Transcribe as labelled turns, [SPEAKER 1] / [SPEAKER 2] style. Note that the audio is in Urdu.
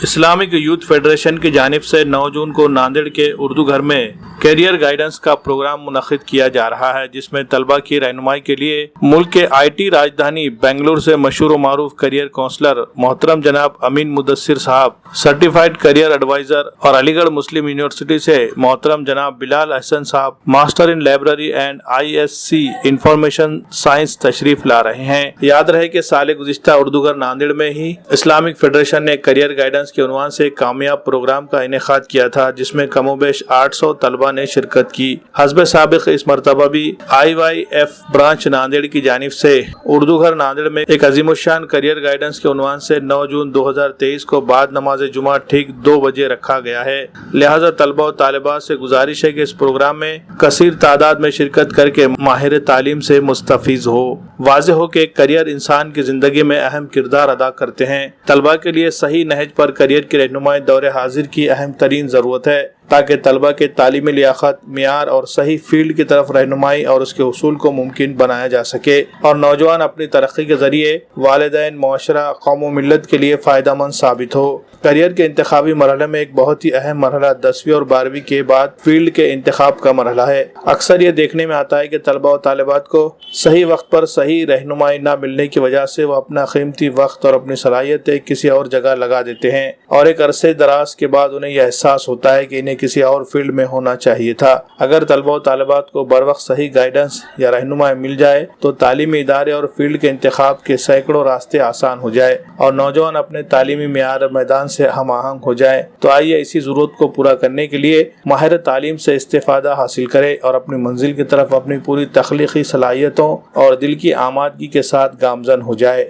[SPEAKER 1] اسلامک یوتھ فیڈریشن کی جانب سے 9 جون کو ناندیڑ کے اردو گھر میں کیریئر گائیڈنس کا پروگرام منعقد کیا جا رہا ہے، جس میں طلبہ کی رہنمائی کے لیے ملک کے IT راجدھانی بنگلور سے مشہور و معروف کیریئر کونسلر محترم جناب امین مدثر صاحب، سرٹیفائیڈ کیریئر ایڈوائزر، اور علی گڑھ مسلم یونیورسٹی سے محترم جناب بلال احسن صاحب، master in library and ISC information science تشریف لا رہے ہیں۔ یاد رہے کہ سال گزشتہ اردو گھر ناندیڑ میں ہی اسلامک فیڈریشن نے کیریئر گائیڈنس کے عنوان سے ایک کامیاب پروگرام کا انعقاد کیا تھا، جس میں کم و بیش 800 طلبہ نے شرکت کی۔ حسب سابق اس مرتبہ بھی IYF برانچ ناندیڑ کی جانب سے اردو گھر ناندیڑ میں ایک عظیم الشان کیریئر گائیڈنس کے عنوان سے 9 جون 2023 کو بعد نماز جمعہ ٹھیک 2 بجے رکھا گیا ہے۔ لہٰذا طلبہ و طالبات سے گزارش ہے کہ اس پروگرام میں کثیر تعداد میں شرکت کر کے ماہر تعلیم سے مستفیض ہو۔ واضح ہو کہ ایک کیریئر انسان کی زندگی میں اہم کردار ادا کرتے ہیں۔ طلبہ کے لیے صحیح نہج پر کیریئر کی رہنمائی دور حاضر کی اہم ترین ضرورت ہے، تاکہ طلبہ کے تعلیمی لیاقت، معیار اور صحیح فیلڈ کی طرف رہنمائی اور اس کے حصول کو ممکن بنایا جا سکے، اور نوجوان اپنی ترقی کے ذریعے والدین، معاشرہ، قوم و ملت کے لیے فائدہ مند ثابت ہو۔ کیریئر کے انتخابی مرحلے میں ایک بہت ہی اہم مرحلہ 10ویں اور 12ویں کے بعد فیلڈ کے انتخاب کا مرحلہ ہے۔ اکثر یہ دیکھنے میں آتا ہے کہ طلبہ و طالبات کو صحیح وقت پر صحیح رہنمائی نہ ملنے کی وجہ سے وہ اپنا قیمتی وقت اور اپنی صلاحیتیں کسی اور جگہ لگا دیتے ہیں، اور ایک عرصے دراز کے بعد انہیں یہ احساس ہوتا ہے کہ انہیں کسی اور فیلڈ میں ہونا چاہیے تھا۔ اگر طلبہ و طالبات کو بروقت صحیح گائیڈنس یا رہنمائی مل جائے تو تعلیمی ادارے اور فیلڈ کے انتخاب کے سینکڑوں راستے آسان ہو جائے اور نوجوان اپنے تعلیمی معیار اور میدان سے ہم آہنگ ہو جائے۔ تو آئیے اسی ضرورت کو پورا کرنے کے لیے ماہر تعلیم سے استفادہ حاصل کرے اور اپنی منزل کی طرف اپنی پوری تخلیقی صلاحیتوں اور دل کی آمادگی کے ساتھ گامزن ہو جائے۔